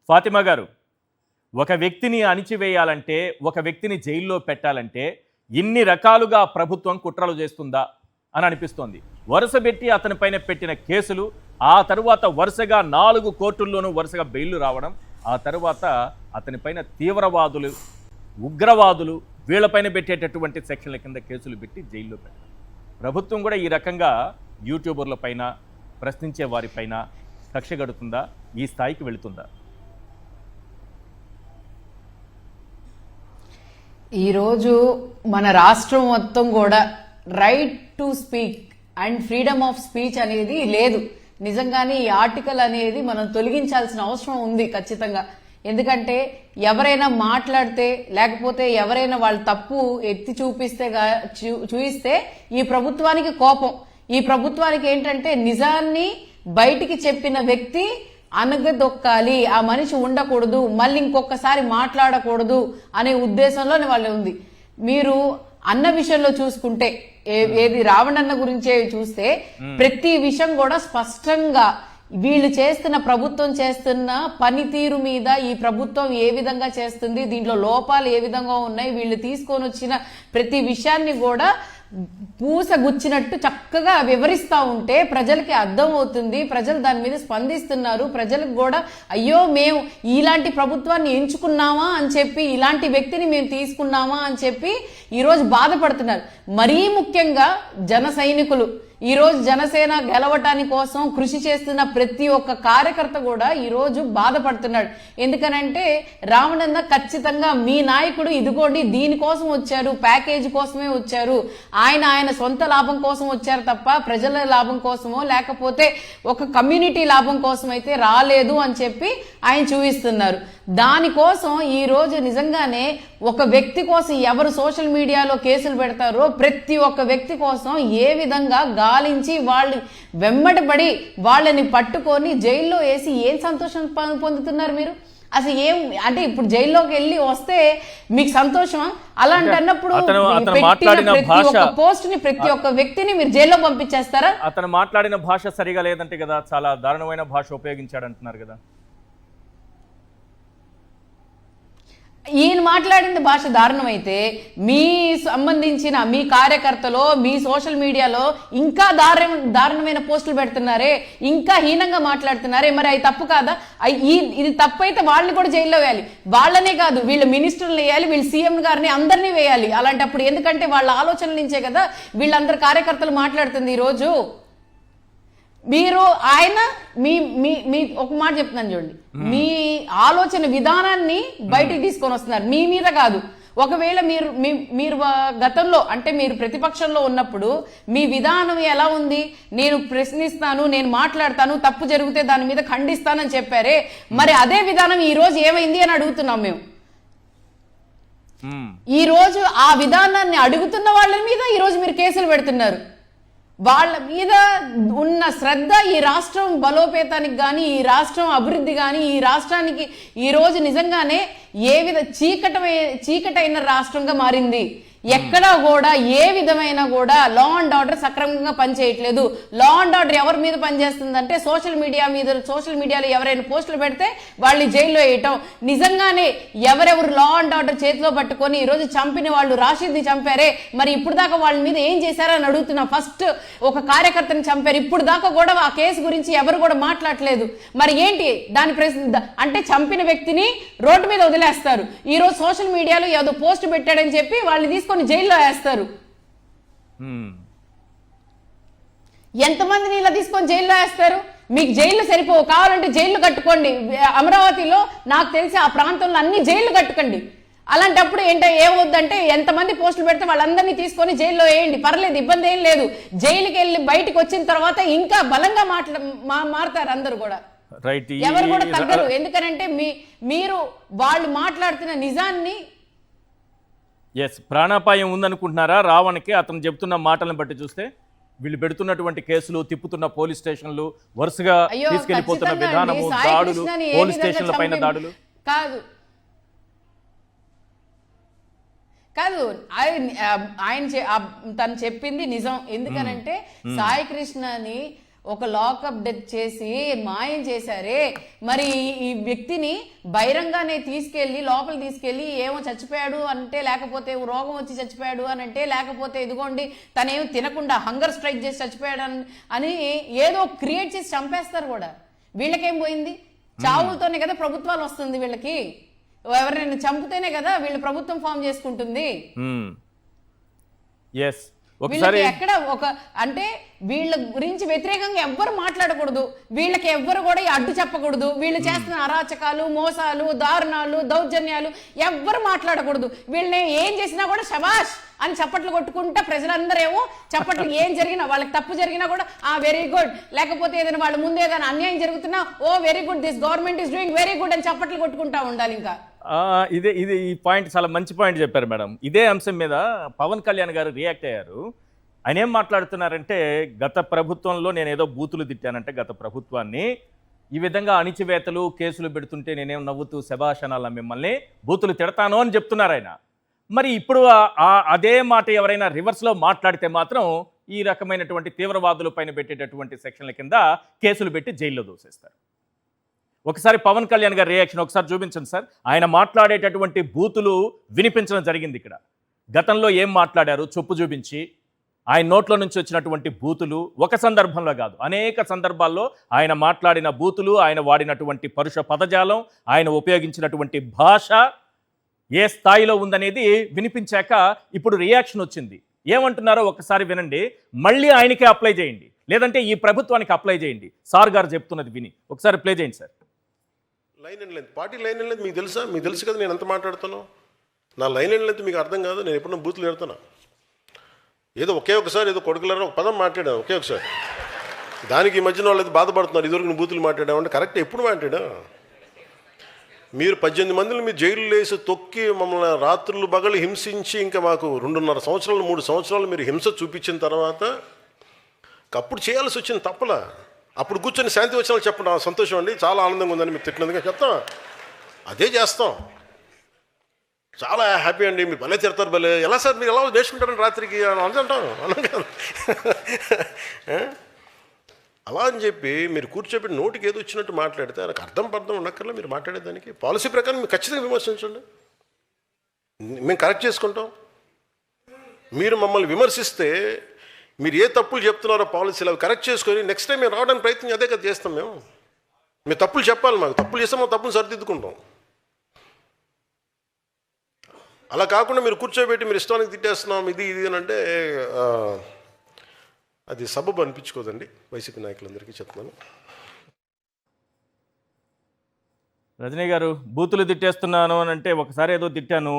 ఫాతిమా గారు, ఒక వ్యక్తిని అణిచివేయాలంటే, ఒక వ్యక్తిని జైల్లో పెట్టాలంటే ఇన్ని రకాలుగా ప్రభుత్వం కుట్రలు చేస్తుందా అని అనిపిస్తోంది. వరుసబెట్టి అతనిపైన పెట్టిన కేసులు, ఆ తరువాత వరుసగా 4 కోర్టుల్లోనూ వరుసగా బెయిల్లు రావడం, ఆ తరువాత అతనిపైన తీవ్రవాదులు, ఉగ్రవాదులు వీళ్ళపైన పెట్టేటటువంటి సెక్షన్ల కింద కేసులు పెట్టి జైల్లో పెట్టడం. ప్రభుత్వం కూడా ఈ రకంగా యూట్యూబర్ల పైన, ప్రశ్నించే వారిపైన కక్ష గడుతుందా? ఈ స్థాయికి వెళుతుందా? ఈరోజు మన రాష్ట్రం మొత్తం కూడా right to speak and freedom of speech అనేది లేదు. నిజంగానే ఈ ఆర్టికల్ అనేది మనం తొలగించాల్సిన అవసరం ఉంది ఖచ్చితంగా. ఎందుకంటే ఎవరైనా మాట్లాడితే, లేకపోతే ఎవరైనా వాళ్ళ తప్పు ఎత్తి చూపిస్తే ఈ ప్రభుత్వానికి కోపం. ఈ ప్రభుత్వానికి ఏంటంటే నిజాన్ని బయటికి చెప్పిన వ్యక్తి అనగదొక్కాలి, ఆ మనిషి ఉండకూడదు, మళ్ళీ ఇంకొకసారి మాట్లాడకూడదు అనే ఉద్దేశంలోనే వాళ్ళు ఉంది. మీరు అన్న విషయంలో చూసుకుంటే, ఏది రావణన్న గురించే చూస్తే ప్రతి విషయం కూడా స్పష్టంగా వీళ్ళు చేస్తున్న, ప్రభుత్వం చేస్తున్న పనితీరు మీద, ఈ ప్రభుత్వం ఏ విధంగా చేస్తుంది, దీంట్లో లోపాలు ఏ విధంగా ఉన్నాయి, వీళ్ళు తీసుకొని వచ్చిన ప్రతి విషయాన్ని కూడా పూసగుచ్చినట్టు చక్కగా వివరిస్తా ఉంటే ప్రజలకి అర్థం అవుతుంది. ప్రజలు దాని మీద స్పందిస్తున్నారు. ప్రజలకు కూడా అయ్యో మేము ఇలాంటి ప్రభుత్వాన్ని ఎంచుకున్నామా అని చెప్పి, ఇలాంటి వ్యక్తిని మేము తీసుకున్నామా అని చెప్పి ఈరోజు బాధపడుతున్నారు. మరీ ముఖ్యంగా జన సైనికులు, ఈరోజు జనసేన గెలవటానికి కోసం కృషి చేస్తున్న ప్రతి ఒక్క కార్యకర్త కూడా ఈరోజు బాధపడుతున్నాడు. ఎందుకనంటే రావణన్న ఖచ్చితంగా మీ నాయకుడు ఇదిగోండి దీనికోసం వచ్చారు, ప్యాకేజీ కోసమే వచ్చారు, ఆయన సొంత లాభం కోసం వచ్చారు తప్ప ప్రజల లాభం కోసమో లేకపోతే ఒక కమ్యూనిటీ లాభం కోసం అయితే రాలేదు అని చెప్పి ఆయన చూపిస్తున్నారు. దానికోసం ఈ రోజు నిజంగానే ఒక వ్యక్తి కోసం ఎవరు సోషల్ మీడియాలో కేసులు పెడతారో ప్రతి ఒక్క వ్యక్తి కోసం ఏ విధంగా గాలించి వాళ్ళు వెంబడబడి వాళ్ళని పట్టుకొని జైల్లో వేసి ఏం సంతోషం పొందుతున్నారు మీరు? అసలు ఏం అంటే ఇప్పుడు జైల్లోకి వెళ్ళి వస్తే మీకు సంతోషమా? అలాంటి అన్నప్పుడు ప్రతి ఒక్క పోస్ట్ ని, ప్రతి ఒక్క వ్యక్తిని మీరు జైల్లో పంపించేస్తారా? అతను మాట్లాడిన భాష సరిగా లేదంటే కదా, చాలా దారుణమైన భాష ఉపయోగించాడు అంటున్నారు కదా. ఈయన మాట్లాడిన భాష దారుణమైతే మీ సంబంధించిన మీ కార్యకర్తలో, మీ సోషల్ మీడియాలో ఇంకా దారుణమైన పోస్టులు పెడుతున్నారే, ఇంకా హీనంగా మాట్లాడుతున్నారే, మరి అవి తప్పు కాదా? ఇది తప్పు అయితే వాళ్ళని కూడా జైల్లో వేయాలి. వాళ్ళనే కాదు, వీళ్ళు మినిస్టర్లు వేయాలి, వీళ్ళు సీఎం గారిని అందరినీ వేయాలి. అలాంటప్పుడు ఎందుకంటే వాళ్ళ ఆలోచనల నుంచే కదా వీళ్ళందరు కార్యకర్తలు మాట్లాడుతుంది. ఈరోజు మీరు ఆయన మీ ఒక మాట చెప్తున్నాను చూడండి, మీ ఆలోచన విధానాన్ని బయటికి తీసుకొని వస్తున్నారు, మీ మీద కాదు. ఒకవేళ మీరు గతంలో అంటే మీరు ప్రతిపక్షంలో ఉన్నప్పుడు మీ విధానం ఎలా ఉంది? నేను ప్రశ్నిస్తాను, నేను మాట్లాడతాను, తప్పు జరిగితే దాని మీద ఖండిస్తానని చెప్పారే, మరి అదే విధానం ఈ రోజు ఏమైంది అని అడుగుతున్నాం మేము. ఈ రోజు ఆ విధానాన్ని అడుగుతున్న వాళ్ళ మీద ఈ రోజు మీరు కేసులు పెడుతున్నారు. వాళ్ళ మీద ఉన్న శ్రద్ధ ఈ రాష్ట్రం బలోపేతానికి కానీ, ఈ రాష్ట్రం అభివృద్ధి కానీ, ఈ రాష్ట్రానికి ఈ రోజు నిజంగానే చీకటైన రాష్ట్రంగా మారింది. ఎక్కడా కూడా ఏ విధమైన కూడా లా అండ్ ఆర్డర్ సక్రమంగా పనిచేయట్లేదు. లా అండ్ ఆర్డర్ ఎవరి మీద పనిచేస్తుందంటే సోషల్ మీడియాలో ఎవరైనా పోస్టులు పెడితే వాళ్ళని జైల్లో వేయటం. నిజంగానే ఎవరెవరు లా అండ్ ఆర్డర్ చేతిలో పట్టుకొని ఈరోజు చంపిన వాళ్ళు, రాషిద్ని చంపారే, మరి ఇప్పుడు దాకా వాళ్ళ మీద ఏం చేశారని అడుగుతున్నా. ఫస్ట్ ఒక కార్యకర్తని చంపారు, ఇప్పుడు దాకా కూడా ఆ కేసు గురించి ఎవరు కూడా మాట్లాడలేదు. మరి ఏంటి దాని అంటే చంపిన వ్యక్తిని రోడ్డు మీద వదిలేస్తారు. ఈ రోజు సోషల్ మీడియాలో ఏదో పోస్ట్ పెట్టాడని చెప్పి వాళ్ళని తీసుకొని జైల్లో వేస్తారు. ఎంతమందిని ఇలా తీసుకొని జైల్లో వేస్తారు? మీకు జైళ్ళు సరిపోవు, కావాలంటే జైళ్లు కట్టుకోండి. అమరావతిలో నాకు తెలిసి ఆ ప్రాంతంలో అన్ని జైళ్లు కట్టుకోండి. అలాంటప్పుడు ఏమవుద్దంటే ఎంతమంది పోస్టులు పెడితే వాళ్ళందరినీ తీసుకొని జైల్లో వేయండి, పర్లేదు, ఇబ్బంది ఏం లేదు. జైలుకి వెళ్ళి బయటకు వచ్చిన తర్వాత ఇంకా బలంగా మారుతారు అందరూ కూడా, ఎవరు కూడా తగ్గరు. ఎందుకనంటే మీరు వాళ్ళు మాట్లాడుతున్న నిజాన్ని. ప్రాణాపాయం ఉందనుకుంటున్నారా రావణ్కి? అతను చెప్తున్న మాటలను బట్టి చూస్తే వీళ్ళు పెడుతున్నటువంటి కేసులు, తిప్పుతున్న పోలీస్ స్టేషన్లు, వరుసగా తీసుకెళ్లిపోతున్న విధానము, దాడులు, పోలీస్ స్టేషన్ల పైన దాడులు కాదు. ఆయన తను చెప్పింది నిజం. ఎందుకనంటే సాయి కృష్ణని ఒక లాకప్ డెత్ చేసి మాయం చేశారే, మరి ఈ వ్యక్తిని బహిరంగానే తీసుకెళ్లి లోపల తీసుకెళ్లి ఏమో చచ్చిపోయాడు అంటే, లేకపోతే రోగం వచ్చి చచ్చిపోయాడు అని అంటే, లేకపోతే ఇదిగోండి తనేమో తినకుండా హంగర్ స్ట్రైక్ చేసి చచ్చిపోయాడు అని ఏదో క్రియేట్ చేసి చంపేస్తారు కూడా. వీళ్ళకేం పోయింది? చావులతోనే కదా ప్రభుత్వాలు వస్తుంది వీళ్ళకి. ఎవరైనా చంపితేనే కదా వీళ్ళు ప్రభుత్వం ఫామ్ చేసుకుంటుంది. వీళ్ళకి ఎక్కడ ఒక అంటే వీళ్ళ గురించి వ్యతిరేకంగా ఎవ్వరు మాట్లాడకూడదు, వీళ్ళకి ఎవ్వరు కూడా అడ్డు చెప్పకూడదు, వీళ్ళు చేస్తున్న అరాచకాలు, మోసాలు, దారుణాలు, దౌర్జన్యాలు ఎవ్వరు మాట్లాడకూడదు. వీళ్ళని ఏం చేసినా కూడా శబాష్ అని చప్పట్లు కొట్టుకుంటా ప్రజలందరేమో చప్పట్లు, ఏం జరిగినా వాళ్ళకి తప్పు జరిగినా కూడా వెరీ గుడ్, లేకపోతే ఏదైనా వాళ్ళ ముందు ఏదైనా అన్యాయం జరుగుతున్నా very good, this government is doing very good అని చప్పట్లు కొట్టుకుంటా ఉండాలి. ఇంకా ఈ పాయింట్ చాలా మంచి పాయింట్ చెప్పారు మేడం. ఇదే అంశం మీద పవన్ కళ్యాణ్ గారు రియాక్ట్ అయ్యారు. ఆయన ఏం మాట్లాడుతున్నారంటే, గత ప్రభుత్వంలో నేను ఏదో బూతులు తిట్టానంటే గత ప్రభుత్వాన్ని, ఈ విధంగా అణిచివేతలు కేసులు పెడుతుంటే నేనేం నవ్వుతూ శభాషణాల మిమ్మల్ని బూతులు తిడతాను అని చెప్తున్నారు ఆయన. మరి ఇప్పుడు అదే మాట ఎవరైనా రివర్స్లో మాట్లాడితే మాత్రం ఈ రకమైనటువంటి తీవ్రవాదుల పైన పెట్టేటటువంటి సెక్షన్ల కింద కేసులు పెట్టి జైల్లో దూసేస్తారు. ఒకసారి పవన్ కళ్యాణ్ గారి రియాక్షన్ ఒకసారి చూపించండి సార్. ఆయన మాట్లాడేటటువంటి బూతులు వినిపించడం జరిగింది ఇక్కడ. గతంలో ఏం మాట్లాడారు చొప్పు చూపించి, ఆయన నోట్లో నుంచి వచ్చినటువంటి బూతులు ఒక సందర్భంలో కాదు అనేక సందర్భాల్లో ఆయన మాట్లాడిన బూతులు, ఆయన వాడినటువంటి పరుష పదజాలం, ఆయన ఉపయోగించినటువంటి భాష ఏ స్థాయిలో ఉందనేది వినిపించాక ఇప్పుడు రియాక్షన్ వచ్చింది. ఏమంటున్నారో ఒకసారి వినండి, మళ్ళీ ఆయనకే అప్లై చేయండి, లేదంటే ఈ ప్రభుత్వానికి అప్లై చేయండి. సార్ గారు చెప్తున్నది విని ఒకసారి ప్లే చేయండి sir. Line and length, party line and length మీకు తెలుసా? మీకు తెలుసు కదా నేను ఎంత మాట్లాడుతాను. నా లైన్ అండ్ లెంత్ మీకు అర్థం కాదు. నేను ఎప్పుడన్నా బూతులు పెడుతున్నా? ఏదో ఒకే ఒకసారి ఏదో కొడుకులారా ఒక పదం మాట్లాడాను ఒకే ఒకసారి. దానికి ఈ మధ్యన వాళ్ళు బాధపడుతున్నారు, ఇదివరకు నువ్వు బూతులు మాట్లాడావంటే. కరెక్ట్, ఎప్పుడు మాట్లాడా? మీరు 18 మందిని మీరు జైలు వేసి తొక్కి మమ్మల్ని రాత్రులు పగలు హింసించి, ఇంకా మాకు 2.5 సంవత్సరాలు 3 సంవత్సరాలు మీరు హింస చూపించిన తర్వాత అప్పుడు చేయాల్సి వచ్చింది తప్పలా. అప్పుడు కూర్చొని శాంతి వచ్చిన చెప్పండి సంతోషం అండి, చాలా ఆనందంగా ఉందని మీరు తిట్టినందుగా చెప్తాం. అదే చేస్తాం. చాలా హ్యాపీ అండి, మీరు భలే తిడతారు, భలే ఎలా సార్ మీరు ఎలా నేర్చుకుంటారని రాత్రికి అని అంటాం. అలా కాదు, అలా అని చెప్పి మీరు కూర్చోబెట్టి నోటికి ఏదో వచ్చినట్టు మాట్లాడితే నాకు అర్థం ఉండక్కర్లా. మీరు మాట్లాడేదానికి పాలసీ ప్రకారం మీరు ఖచ్చితంగా విమర్శించండి, మేము కరెక్ట్ చేసుకుంటాం. మీరు మమ్మల్ని విమర్శిస్తే మీరు ఏ తప్పులు చెప్తున్నారో పాలసీలు అవి కరెక్ట్ చేసుకొని నెక్స్ట్ టైం మేము రావడానికి ప్రయత్నం అదే కదా చేస్తాం. మేము తప్పులు చెప్పాలి, మాకు తప్పులు చేస్తే మేము తప్పులు సరిదిద్దుకుంటాం. అలా కాకుండా మీరు కూర్చోబెట్టి మీరు ఇష్టానికి తిట్టేస్తున్నాం ఇది అని అంటే అది సబబు అనిపించుకోదండి. వైసీపీ నాయకులందరికీ చెప్తున్నాను. రజనీ గారు, బూతులు తిట్టేస్తున్నాను అని అంటే ఒకసారి ఏదో తిట్టాను,